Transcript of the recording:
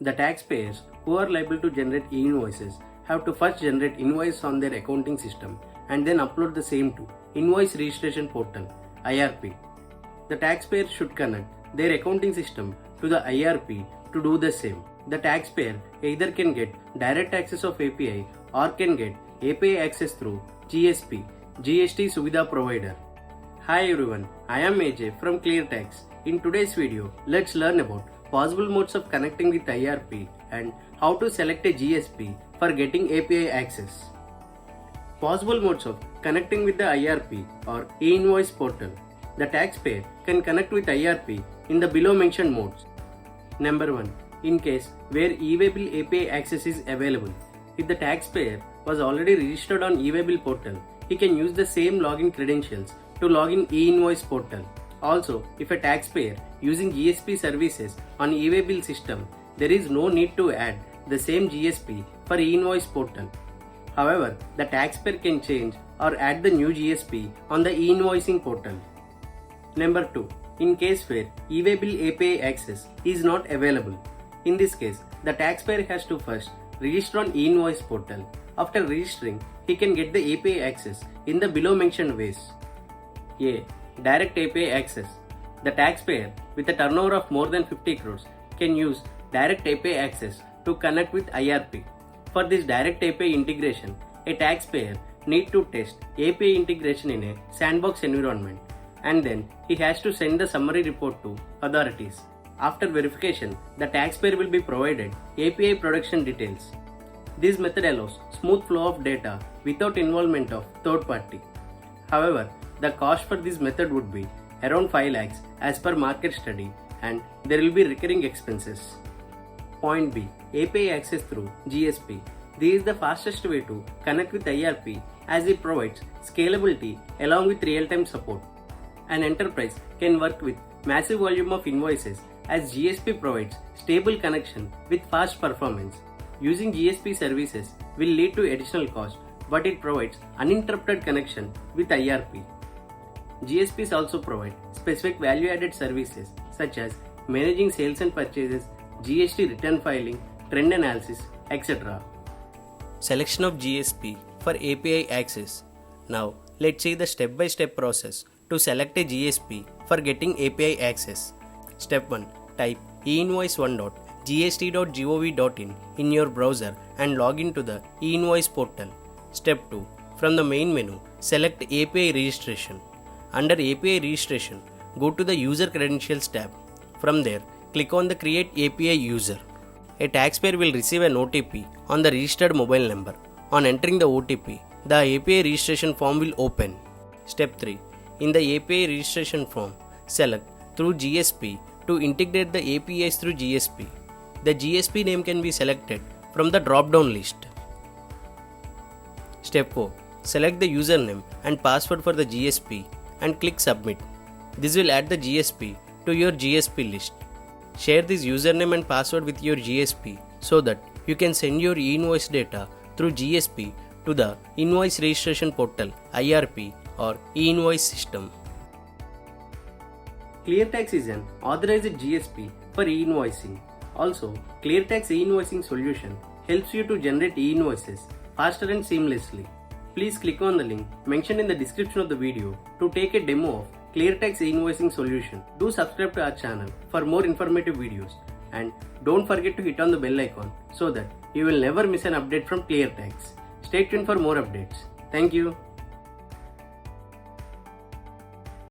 The taxpayers who are liable to generate e-invoices have to first generate invoice on their accounting system and then upload the same to Invoice Registration Portal (IRP). The taxpayer should connect their accounting system to the IRP to do the same. The taxpayer either can get direct access of API or can get API access through GSP, GST Suvidha Provider. Hi everyone, I am AJ from ClearTax. In today's video, let's learn about possible modes of connecting with IRP and how to select a GSP for getting API access. Possible modes of connecting with the IRP or e-invoice portal. The taxpayer can connect with IRP in the below mentioned modes. Number 1. In case where e-waybill API access is available. If the taxpayer was already registered on e-waybill portal, he can use the same login credentials to log in e-invoice portal. Also, if a taxpayer using GSP services on e-waybill system, there is no need to add the same GSP for e-invoice portal. However, the taxpayer can change or add the new GSP on the e-invoicing portal. Number 2. In case where e-waybill API access is not available. In this case, the taxpayer has to first register on e-invoice portal. After registering, he can get the API access in the below mentioned ways. A. Direct API access. The taxpayer with a turnover of more than 50 crores can use direct API access to connect with IRP. For this direct API integration, a taxpayer need to test API integration in a sandbox environment, and then he has to send the summary report to authorities. After verification, the taxpayer will be provided API production details. This method allows smooth flow of data without involvement of third party. However, the cost for this method would be around 5 lakhs as per market study, and there will be recurring expenses. Point B. API access through GSP. This is the fastest way to connect with IRP as it provides scalability along with real-time support. An enterprise can work with massive volume of invoices as GSP provides stable connection with fast performance. Using GSP services will lead to additional cost, but it provides uninterrupted connection with IRP. GSPs also provide specific value-added services such as managing sales and purchases, GST return filing, trend analysis, etc. Selection of GSP for API access. Now, let's see the step-by-step process to select a GSP for getting API access. Step 1. Type einvoice1.gst.gov.in in your browser and log in to the e-invoice portal. Step 2. From the main menu, select API registration. Under API registration, go to the User Credentials tab. From there, click on the Create API User. A taxpayer will receive an OTP on the registered mobile number. On entering the OTP, the API registration form will open. Step 3. In the API registration form, select through GSP to integrate the APIs through GSP. The GSP name can be selected from the drop-down list. Step 4. Select the username and password for the GSP and click Submit. This will add the GSP to your GSP list. Share this username and password with your GSP so that you can send your e-invoice data through GSP to the Invoice Registration Portal (IRP) or e-invoice system. ClearTax is an authorized GSP for e-invoicing. Also, ClearTax e-invoicing solution helps you to generate e-invoices faster and seamlessly. Please click on the link mentioned in the description of the video to take a demo of ClearTax e-invoicing solution. Do subscribe to our channel for more informative videos, and don't forget to hit on the bell icon so that you will never miss an update from ClearTax. Stay tuned for more updates. Thank you.